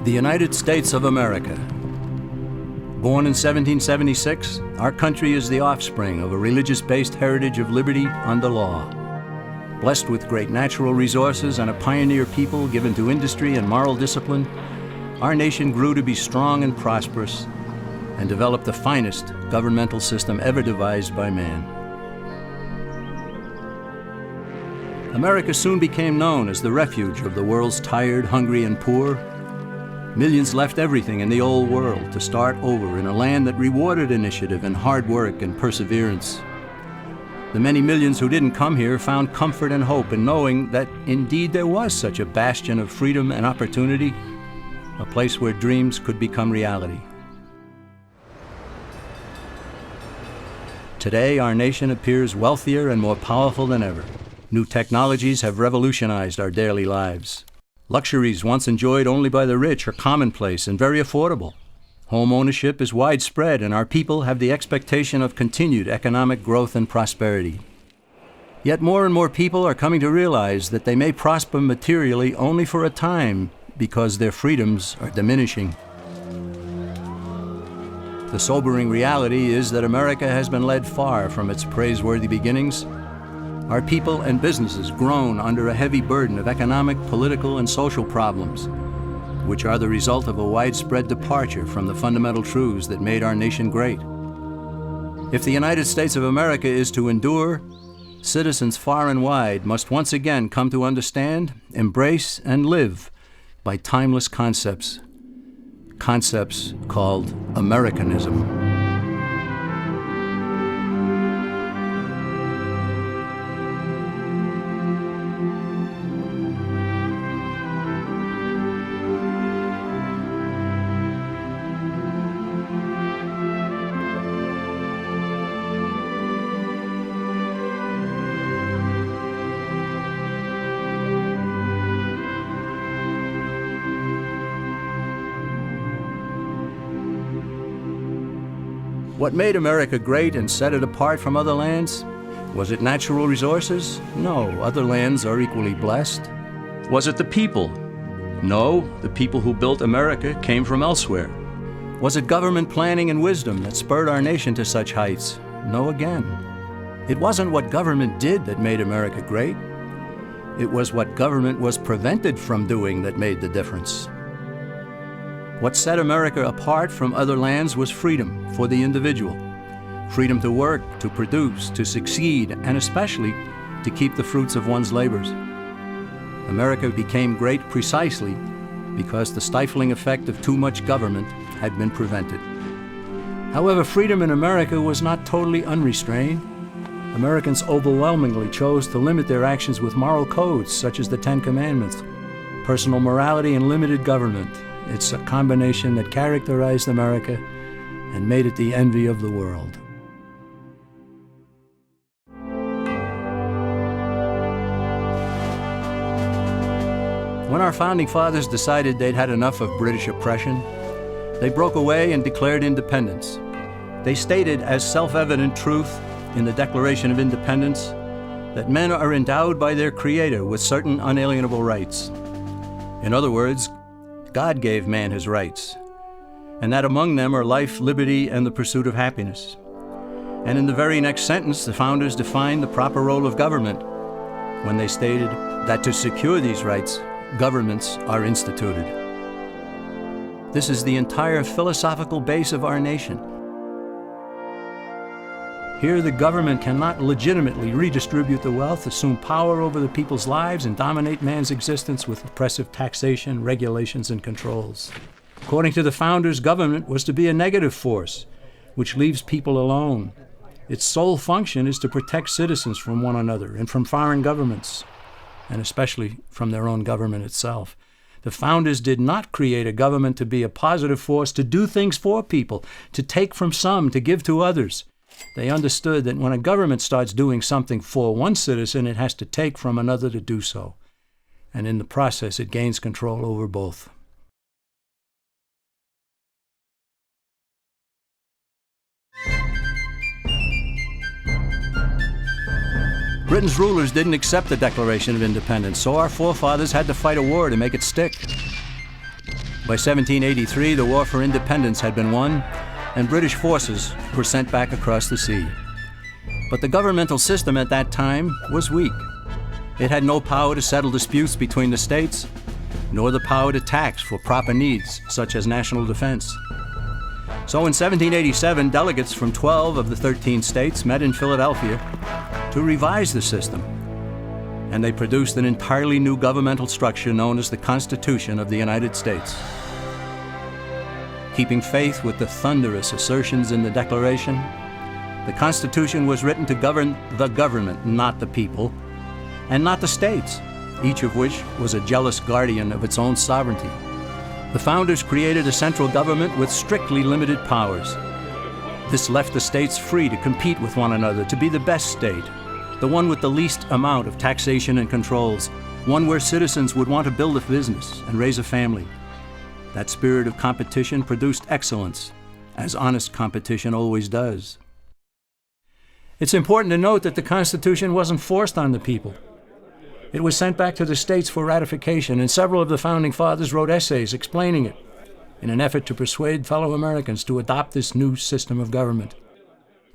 The United States of America. Born in 1776, our country is the offspring of a religious-based heritage of liberty under law. Blessed with great natural resources and a pioneer people given to industry and moral discipline, our nation grew to be strong and prosperous and developed the finest governmental system ever devised by man. America soon became known as the refuge of the world's tired, hungry, and poor. Millions left everything in the old world to start over in a land that rewarded initiative and hard work and perseverance. The many millions who didn't come here found comfort and hope in knowing that indeed there was such a bastion of freedom and opportunity, a place where dreams could become reality. Today, our nation appears wealthier and more powerful than ever. New technologies have revolutionized our daily lives. Luxuries once enjoyed only by the rich are commonplace and very affordable. Home ownership is widespread, and our people have the expectation of continued economic growth and prosperity. Yet more and more people are coming to realize that they may prosper materially only for a time because their freedoms are diminishing. The sobering reality is that America has been led far from its praiseworthy beginnings. Our people and businesses groan under a heavy burden of economic, political, and social problems, which are the result of a widespread departure from the fundamental truths that made our nation great. If the United States of America is to endure, citizens far and wide must once again come to understand, embrace, and live by timeless concepts called Americanism. What made America great and set it apart from other lands? Was it natural resources? No, other lands are equally blessed. Was it the people? No, the people who built America came from elsewhere. Was it government planning and wisdom that spurred our nation to such heights? No again. It wasn't what government did that made America great. It was what government was prevented from doing that made the difference. What set America apart from other lands was freedom for the individual. Freedom to work, to produce, to succeed, and especially to keep the fruits of one's labors. America became great precisely because the stifling effect of too much government had been prevented. However, freedom in America was not totally unrestrained. Americans overwhelmingly chose to limit their actions with moral codes such as the Ten Commandments, personal morality, and limited government. It's a combination that characterized America and made it the envy of the world. When our founding fathers decided they'd had enough of British oppression, they broke away and declared independence. They stated as self-evident truth in the Declaration of Independence that men are endowed by their Creator with certain unalienable rights. In other words, God gave man his rights, and that among them are life, liberty, and the pursuit of happiness. And in the very next sentence, the founders defined the proper role of government when they stated that to secure these rights, governments are instituted. This is the entire philosophical base of our nation. Here, the government cannot legitimately redistribute the wealth, assume power over the people's lives, and dominate man's existence with oppressive taxation, regulations, and controls. According to the founders, government was to be a negative force, which leaves people alone. Its sole function is to protect citizens from one another and from foreign governments, and especially from their own government itself. The founders did not create a government to be a positive force, to do things for people, to take from some, to give to others. They understood that when a government starts doing something for one citizen, it has to take from another to do so. And in the process, it gains control over both. Britain's rulers didn't accept the Declaration of Independence, so our forefathers had to fight a war to make it stick. By 1783, the war for independence had been won, and British forces were sent back across the sea. But the governmental system at that time was weak. It had no power to settle disputes between the states, nor the power to tax for proper needs, such as national defense. So in 1787, delegates from 12 of the 13 states met in Philadelphia to revise the system, and they produced an entirely new governmental structure known as the Constitution of the United States. Keeping faith with the thunderous assertions in the Declaration, the Constitution was written to govern the government, not the people, and not the states, each of which was a jealous guardian of its own sovereignty. The founders created a central government with strictly limited powers. This left the states free to compete with one another to be the best state, the one with the least amount of taxation and controls, one where citizens would want to build a business and raise a family. That spirit of competition produced excellence, as honest competition always does. It's important to note that the Constitution wasn't forced on the people. It was sent back to the states for ratification, and several of the Founding Fathers wrote essays explaining it in an effort to persuade fellow Americans to adopt this new system of government.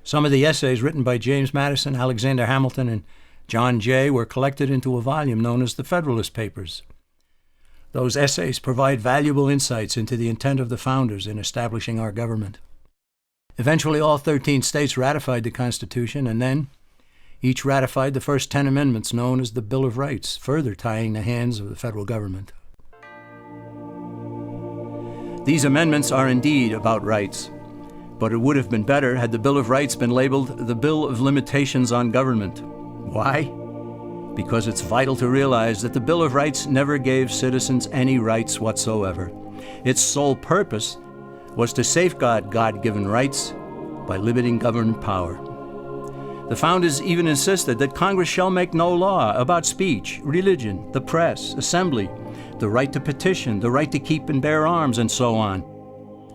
Some of the essays written by James Madison, Alexander Hamilton, and John Jay were collected into a volume known as the Federalist Papers. Those essays provide valuable insights into the intent of the founders in establishing our government. Eventually, all 13 states ratified the Constitution, and then each ratified the first 10 amendments known as the Bill of Rights, further tying the hands of the federal government. These amendments are indeed about rights, but it would have been better had the Bill of Rights been labeled the Bill of Limitations on Government. Why? Because it's vital to realize that the Bill of Rights never gave citizens any rights whatsoever. Its sole purpose was to safeguard God-given rights by limiting government power. The founders even insisted that Congress shall make no law about speech, religion, the press, assembly, the right to petition, the right to keep and bear arms, and so on.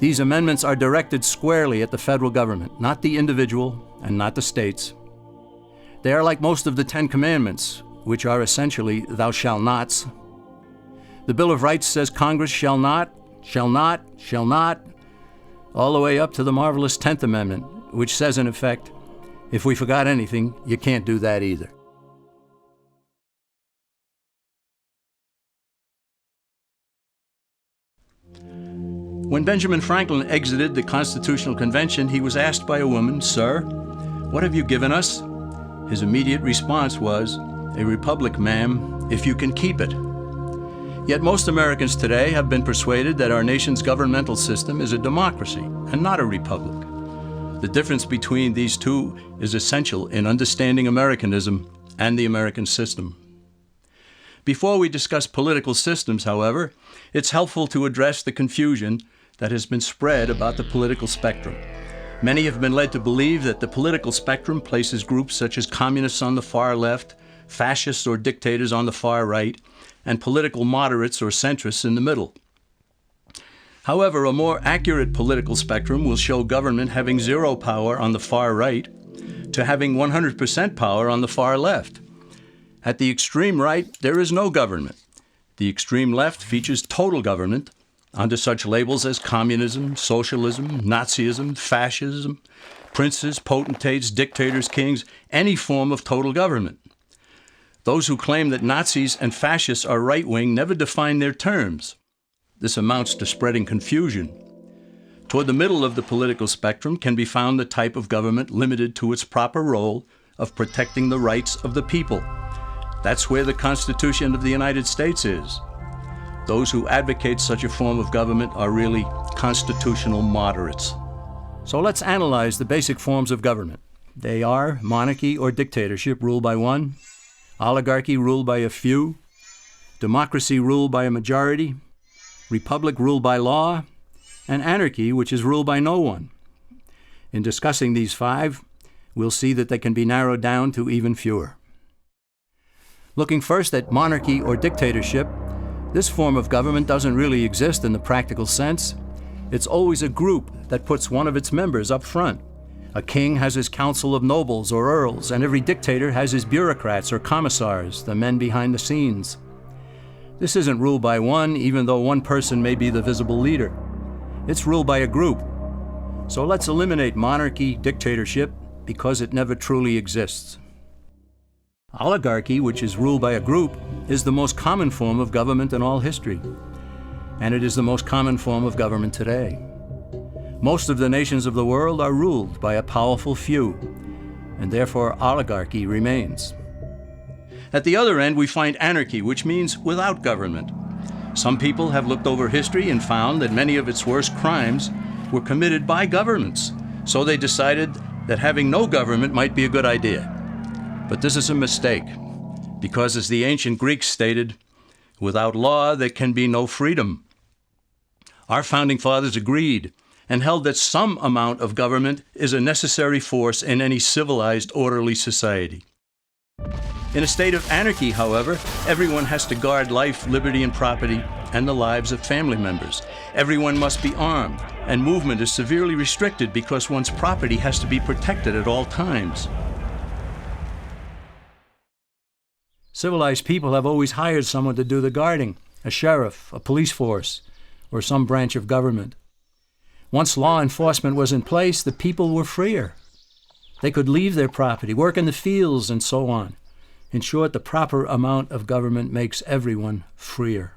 These amendments are directed squarely at the federal government, not the individual and not the states. They are like most of the 10 Commandments, which are essentially thou shalt nots. The Bill of Rights says Congress shall not, all the way up to the marvelous 10th Amendment, which says in effect, if we forgot anything, you can't do that either. When Benjamin Franklin exited the Constitutional Convention, he was asked by a woman, "Sir, what have you given us?" His immediate response was, "A republic, ma'am, if you can keep it." Yet most Americans today have been persuaded that our nation's governmental system is a democracy and not a republic. The difference between these two is essential in understanding Americanism and the American system. Before we discuss political systems, however, it's helpful to address the confusion that has been spread about the political spectrum. Many have been led to believe that the political spectrum places groups such as communists on the far left, fascists or dictators on the far right, and political moderates or centrists in the middle. However, a more accurate political spectrum will show government having zero power on the far right to having 100% power on the far left. At the extreme right, there is no government. The extreme left features total government under such labels as communism, socialism, Nazism, fascism, princes, potentates, dictators, kings, any form of total government. Those who claim that Nazis and fascists are right-wing never define their terms. This amounts to spreading confusion. Toward the middle of the political spectrum can be found the type of government limited to its proper role of protecting the rights of the people. That's where the Constitution of the United States is. Those who advocate such a form of government are really constitutional moderates. So let's analyze the basic forms of government. They are monarchy or dictatorship ruled by one, oligarchy ruled by a few, democracy ruled by a majority, republic ruled by law, and anarchy, which is ruled by no one. In discussing these five, we'll see that they can be narrowed down to even fewer. Looking first at monarchy or dictatorship, this form of government doesn't really exist in the practical sense. It's always a group that puts one of its members up front. A king has his council of nobles or earls, and every dictator has his bureaucrats or commissars, the men behind the scenes. This isn't ruled by one, even though one person may be the visible leader. It's ruled by a group. So let's eliminate monarchy, dictatorship, because it never truly exists. Oligarchy, which is ruled by a group, is the most common form of government in all history. And it is the most common form of government today. Most of the nations of the world are ruled by a powerful few, and therefore oligarchy remains. At the other end, we find anarchy, which means without government. Some people have looked over history and found that many of its worst crimes were committed by governments, so they decided that having no government might be a good idea. But this is a mistake, because as the ancient Greeks stated, without law there can be no freedom. Our founding fathers agreed and held that some amount of government is a necessary force in any civilized, orderly society. In a state of anarchy, however, everyone has to guard life, liberty, and property, and the lives of family members. Everyone must be armed, and movement is severely restricted because one's property has to be protected at all times. Civilized people have always hired someone to do the guarding, a sheriff, a police force, or some branch of government. Once law enforcement was in place, the people were freer. They could leave their property, work in the fields, and so on. In short, the proper amount of government makes everyone freer.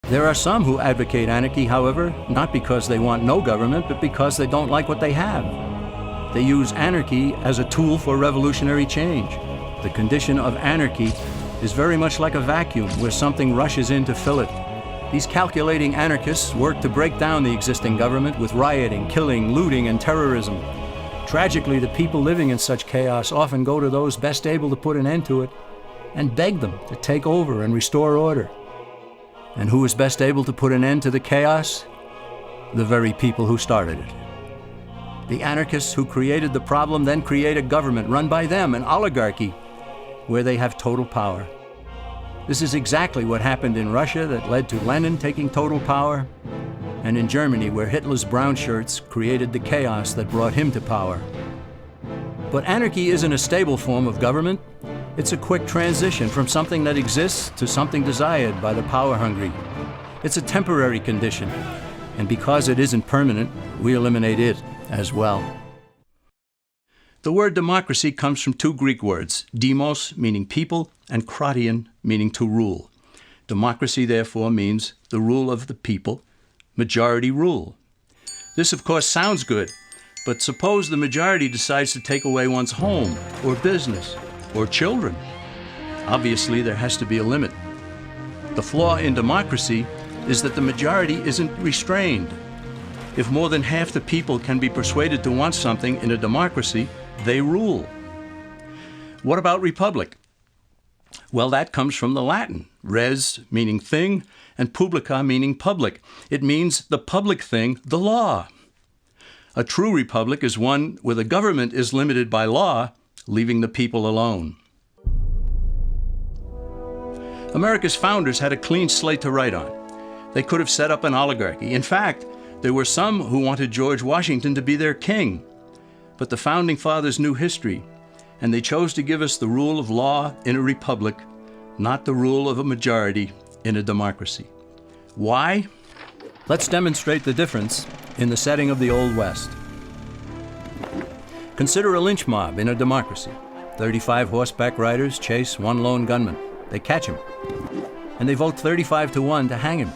There are some who advocate anarchy, however, not because they want no government, but because they don't like what they have. They use anarchy as a tool for revolutionary change. The condition of anarchy is very much like a vacuum where something rushes in to fill it. These calculating anarchists work to break down the existing government with rioting, killing, looting, and terrorism. Tragically, the people living in such chaos often go to those best able to put an end to it and beg them to take over and restore order. And who is best able to put an end to the chaos? The very people who started it. The anarchists who created the problem then create a government run by them, an oligarchy, where they have total power. This is exactly what happened in Russia that led to Lenin taking total power, and in Germany where Hitler's brown shirts created the chaos that brought him to power. But anarchy isn't a stable form of government. It's a quick transition from something that exists to something desired by the power-hungry. It's a temporary condition, and because it isn't permanent, we eliminate it as well. The word democracy comes from two Greek words, demos, meaning people, and kratein, meaning to rule. Democracy, therefore, means the rule of the people, majority rule. This, of course, sounds good, but suppose the majority decides to take away one's home, or business, or children. Obviously, there has to be a limit. The flaw in democracy is that the majority isn't restrained. If more than half the people can be persuaded to want something in a democracy, they rule. What about republic? Well, that comes from the Latin, res meaning thing, and publica meaning public. It means the public thing, the law. A true republic is one where the government is limited by law, leaving the people alone. America's founders had a clean slate to write on. They could have set up an oligarchy. In fact, there were some who wanted George Washington to be their king. But the founding fathers knew history, and they chose to give us the rule of law in a republic, not the rule of a majority in a democracy. Why? Let's demonstrate the difference in the setting of the Old West. Consider a lynch mob in a democracy. 35 horseback riders chase one lone gunman. They catch him, and they vote 35-1 to hang him.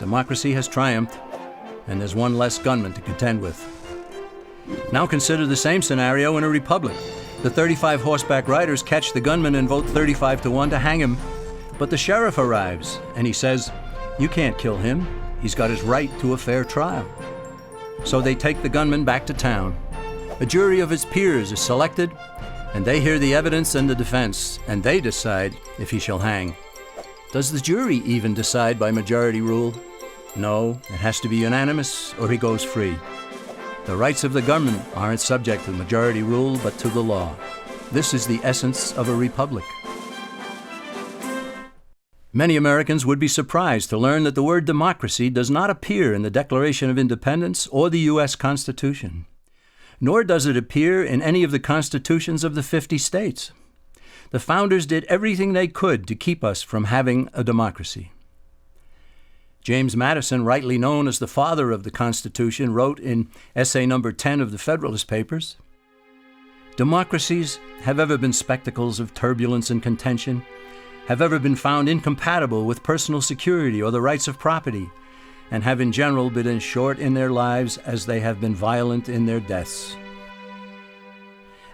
Democracy has triumphed, and there's one less gunman to contend with. Now consider the same scenario in a republic. The 35 horseback riders catch the gunman and vote 35-1 to hang him, but the sheriff arrives, and he says, "You can't kill him. He's got his right to a fair trial." So they take the gunman back to town. A jury of his peers is selected, and they hear the evidence and the defense, and they decide if he shall hang. Does the jury even decide by majority rule? No, it has to be unanimous, or he goes free. The rights of the government aren't subject to majority rule, but to the law. This is the essence of a republic. Many Americans would be surprised to learn that the word democracy does not appear in the Declaration of Independence or the U.S. Constitution, nor does it appear in any of the constitutions of the 50 states. The founders did everything they could to keep us from having a democracy. James Madison, rightly known as the father of the Constitution, wrote in essay number 10 of the Federalist Papers, "Democracies have ever been spectacles of turbulence and contention, have ever been found incompatible with personal security or the rights of property, and have in general been as short in their lives as they have been violent in their deaths."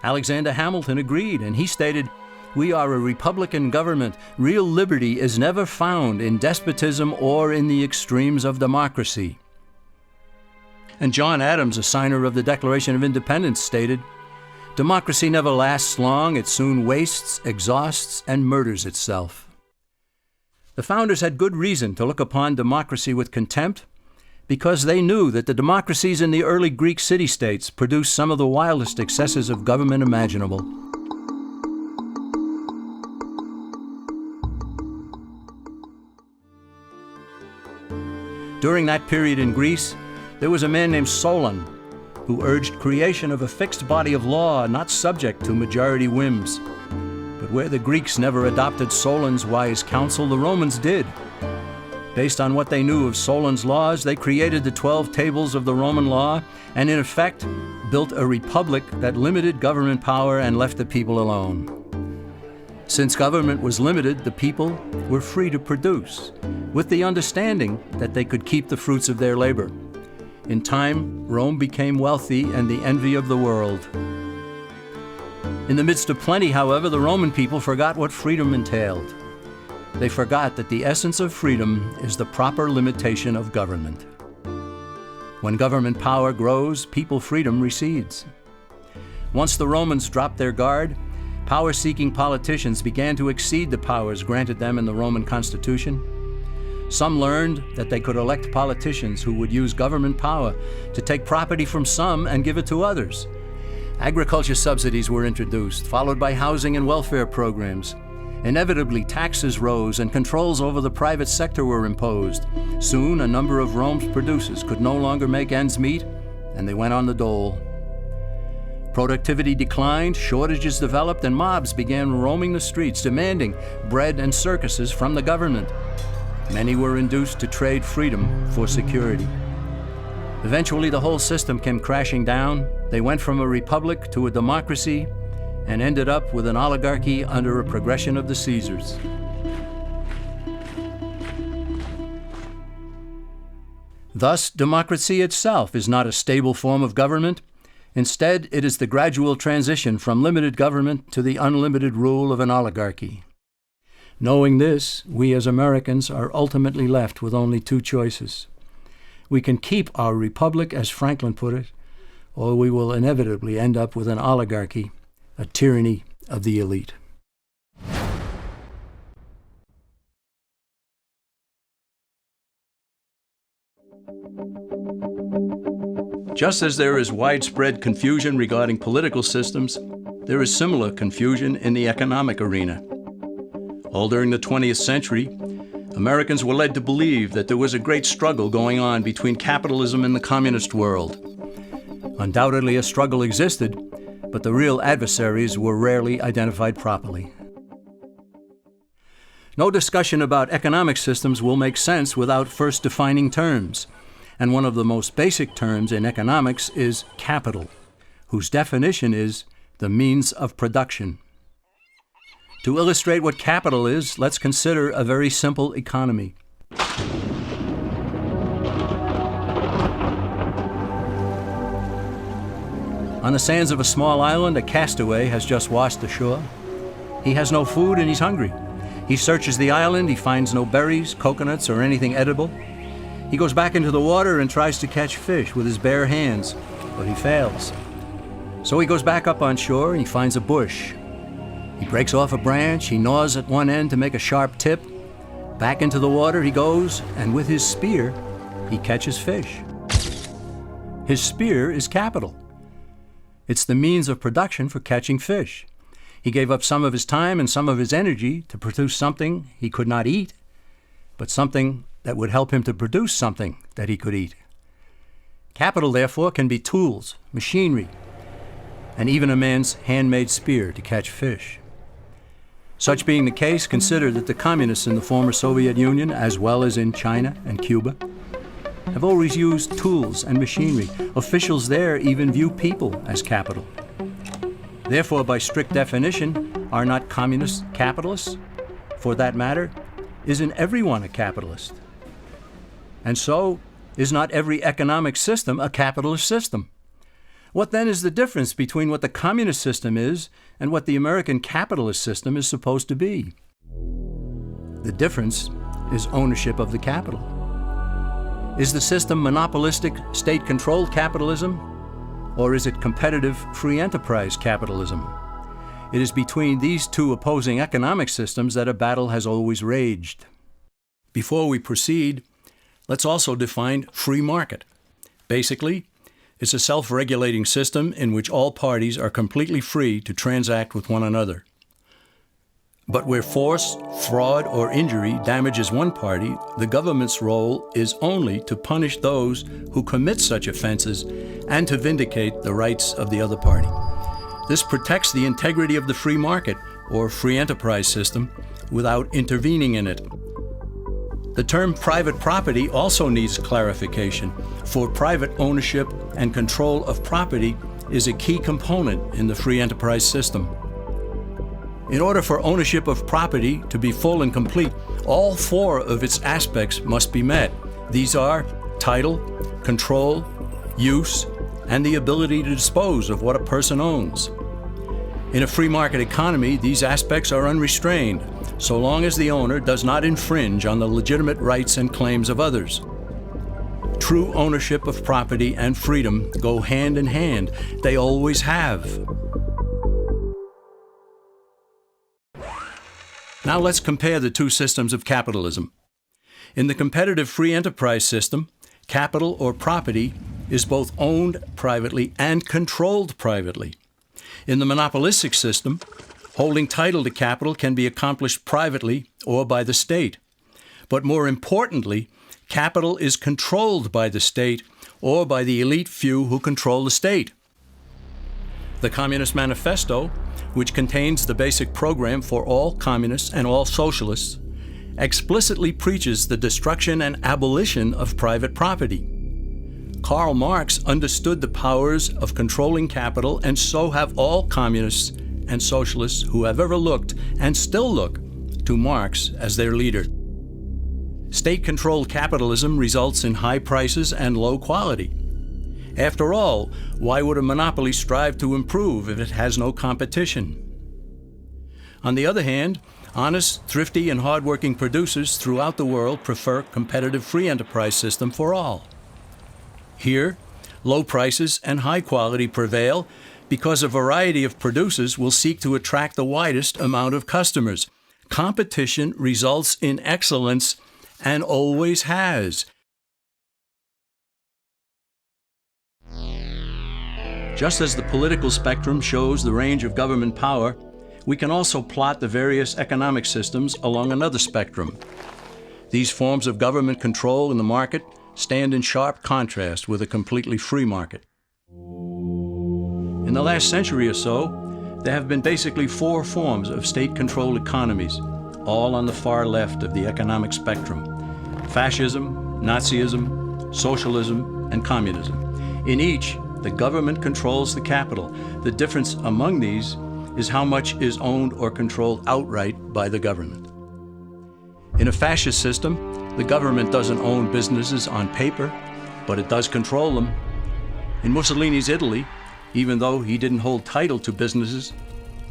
Alexander Hamilton agreed, and he stated, "We are a republican government. Real liberty is never found in despotism or in the extremes of democracy." And John Adams, a signer of the Declaration of Independence, stated, "Democracy never lasts long. It soon wastes, exhausts, and murders itself." The founders had good reason to look upon democracy with contempt, because they knew that the democracies in the early Greek city-states produced some of the wildest excesses of government imaginable. During that period in Greece, there was a man named Solon who urged creation of a fixed body of law not subject to majority whims. But where the Greeks never adopted Solon's wise counsel, the Romans did. Based on what they knew of Solon's laws, they created the 12 tables of the Roman law and, in effect, built a republic that limited government power and left the people alone. Since government was limited, the people were free to produce, with the understanding that they could keep the fruits of their labor. In time, Rome became wealthy and the envy of the world. In the midst of plenty, however, the Roman people forgot what freedom entailed. They forgot that the essence of freedom is the proper limitation of government. When government power grows, people freedom recedes. Once the Romans dropped their guard, power-seeking politicians began to exceed the powers granted them in the Roman Constitution. Some learned that they could elect politicians who would use government power to take property from some and give it to others. Agriculture subsidies were introduced, followed by housing and welfare programs. Inevitably, taxes rose and controls over the private sector were imposed. Soon, a number of Rome's producers could no longer make ends meet, and they went on the dole. Productivity declined, shortages developed, and mobs began roaming the streets, demanding bread and circuses from the government. Many were induced to trade freedom for security. Eventually, the whole system came crashing down. They went from a republic to a democracy and ended up with an oligarchy under a progression of the Caesars. Thus, democracy itself is not a stable form of government. Instead, it is the gradual transition from limited government to the unlimited rule of an oligarchy. Knowing this, we as Americans are ultimately left with only two choices. We can keep our republic, as Franklin put it, or we will inevitably end up with an oligarchy, a tyranny of the elite. Just as there is widespread confusion regarding political systems, there is similar confusion in the economic arena. All during the 20th century, Americans were led to believe that there was a great struggle going on between capitalism and the communist world. Undoubtedly, a struggle existed, but the real adversaries were rarely identified properly. No discussion about economic systems will make sense without first defining terms. And one of the most basic terms in economics is capital, whose definition is the means of production. To illustrate what capital is, let's consider a very simple economy. On the sands of a small island, a castaway has just washed ashore. He has no food and he's hungry. He searches the island, he finds no berries, coconuts, or anything edible. He goes back into the water and tries to catch fish with his bare hands, but he fails. So he goes back up on shore and he finds a bush. He breaks off a branch, he gnaws at one end to make a sharp tip. Back into the water he goes, and with his spear, he catches fish. His spear is capital. It's the means of production for catching fish. He gave up some of his time and some of his energy to produce something he could not eat, but something that would help him to produce something that he could eat. Capital, therefore, can be tools, machinery, and even a man's handmade spear to catch fish. Such being the case, consider that the communists in the former Soviet Union, as well as in China and Cuba, have always used tools and machinery. Officials there even view people as capital. Therefore, by strict definition, are not communists capitalists? For that matter, isn't everyone a capitalist? And so, is not every economic system a capitalist system? What then is the difference between what the communist system is and what the American capitalist system is supposed to be? The difference is ownership of the capital. Is the system monopolistic, state-controlled capitalism, or is it competitive, free enterprise capitalism? It is between these two opposing economic systems that a battle has always raged. Before we proceed, let's also define free market. Basically, it's a self-regulating system in which all parties are completely free to transact with one another. But where force, fraud, or injury damages one party, the government's role is only to punish those who commit such offenses and to vindicate the rights of the other party. This protects the integrity of the free market, or free enterprise system, without intervening in it. The term private property also needs clarification, for private ownership and control of property is a key component in the free enterprise system. In order for ownership of property to be full and complete, all four of its aspects must be met. These are title, control, use, and the ability to dispose of what a person owns. In a free market economy, these aspects are unrestrained, so long as the owner does not infringe on the legitimate rights and claims of others. True ownership of property and freedom go hand in hand. They always have. Now let's compare the two systems of capitalism. In the competitive free enterprise system, capital or property is both owned privately and controlled privately. In the monopolistic system, holding title to capital can be accomplished privately or by the state. But more importantly, capital is controlled by the state or by the elite few who control the state. The Communist Manifesto, which contains the basic program for all communists and all socialists, explicitly preaches the destruction and abolition of private property. Karl Marx understood the powers of controlling capital, and so have all communists and socialists who have ever looked and still look to Marx as their leader. State-controlled capitalism results in high prices and low quality. After all, why would a monopoly strive to improve if it has no competition? On the other hand, honest, thrifty, and hardworking producers throughout the world prefer competitive free enterprise system for all. Here, low prices and high quality prevail because a variety of producers will seek to attract the widest amount of customers. Competition results in excellence and always has. Just as the political spectrum shows the range of government power, we can also plot the various economic systems along another spectrum. These forms of government control in the market stand in sharp contrast with a completely free market. In the last century or so, there have been basically four forms of state-controlled economies, all on the far left of the economic spectrum: fascism, Nazism, socialism, and communism. In each, the government controls the capital. The difference among these is how much is owned or controlled outright by the government. In a fascist system, the government doesn't own businesses on paper, but it does control them. In Mussolini's Italy, even though he didn't hold title to businesses,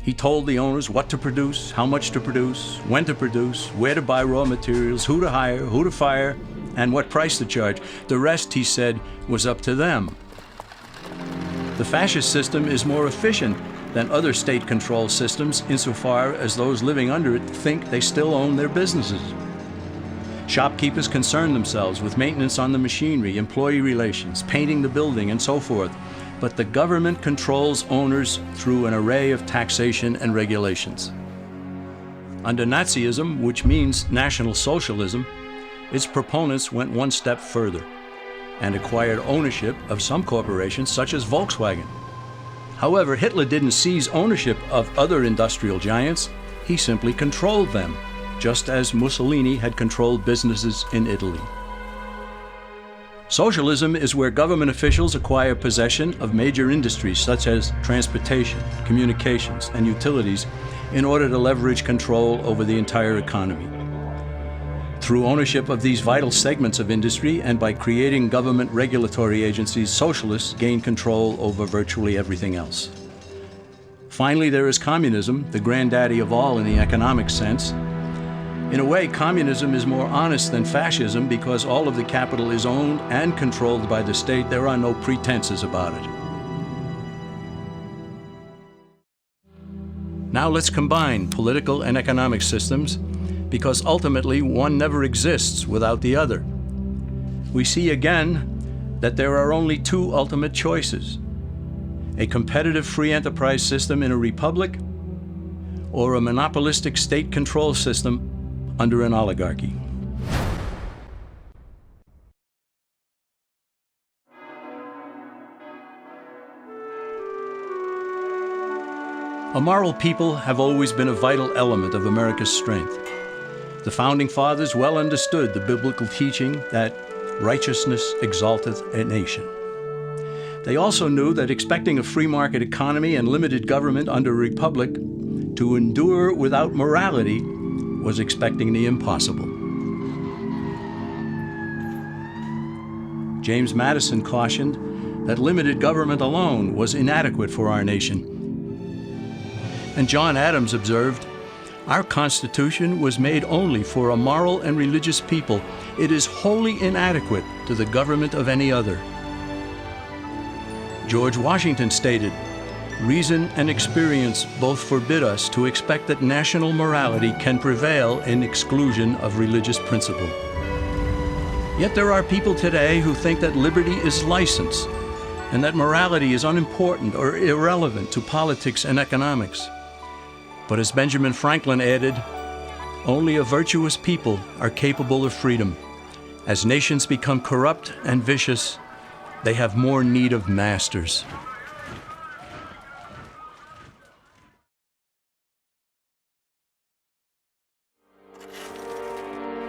he told the owners what to produce, how much to produce, when to produce, where to buy raw materials, who to hire, who to fire, and what price to charge. The rest, he said, was up to them. The fascist system is more efficient than other state-controlled systems insofar as those living under it think they still own their businesses. Shopkeepers concern themselves with maintenance on the machinery, employee relations, painting the building, and so forth. But the government controls owners through an array of taxation and regulations. Under Nazism, which means National Socialism, its proponents went one step further and acquired ownership of some corporations such as Volkswagen. However, Hitler didn't seize ownership of other industrial giants. He simply controlled them, just as Mussolini had controlled businesses in Italy. Socialism is where government officials acquire possession of major industries such as transportation, communications, and utilities in order to leverage control over the entire economy. Through ownership of these vital segments of industry and by creating government regulatory agencies, socialists gain control over virtually everything else. Finally, there is communism, the granddaddy of all in the economic sense. In a way, communism is more honest than fascism because all of the capital is owned and controlled by the state. There are no pretenses about it. Now let's combine political and economic systems because ultimately one never exists without the other. We see again that there are only two ultimate choices: a competitive free enterprise system in a republic or a monopolistic state control system under an oligarchy. A moral people have always been a vital element of America's strength. The Founding Fathers well understood the biblical teaching that righteousness exalteth a nation. They also knew that expecting a free market economy and limited government under a republic to endure without morality was expecting the impossible. James Madison cautioned that limited government alone was inadequate for our nation. And John Adams observed, "Our Constitution was made only for a moral and religious people. It is wholly inadequate to the government of any other." George Washington stated, "Reason and experience both forbid us to expect that national morality can prevail in exclusion of religious principle." Yet there are people today who think that liberty is license and that morality is unimportant or irrelevant to politics and economics. But as Benjamin Franklin added, only a virtuous people are capable of freedom. As nations become corrupt and vicious, they have more need of masters.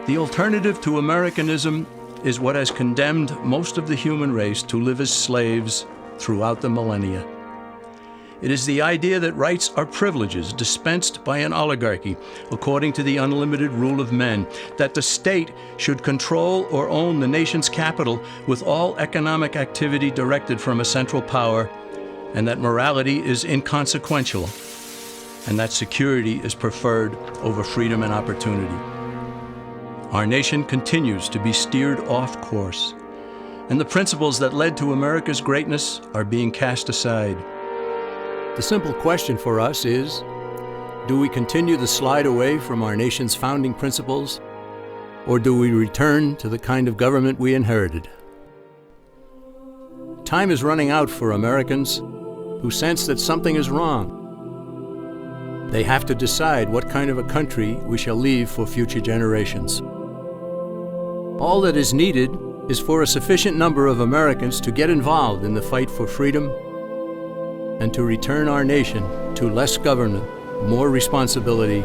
The alternative to Americanism is what has condemned most of the human race to live as slaves throughout the millennia. It is the idea that rights are privileges dispensed by an oligarchy according to the unlimited rule of men, that the state should control or own the nation's capital with all economic activity directed from a central power, and that morality is inconsequential, and that security is preferred over freedom and opportunity. Our nation continues to be steered off course, and the principles that led to America's greatness are being cast aside. The simple question for us is, do we continue to slide away from our nation's founding principles, or do we return to the kind of government we inherited? Time is running out for Americans who sense that something is wrong. They have to decide what kind of a country we shall leave for future generations. All that is needed is for a sufficient number of Americans to get involved in the fight for freedom and to return our nation to less government, more responsibility,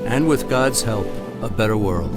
and with God's help, a better world.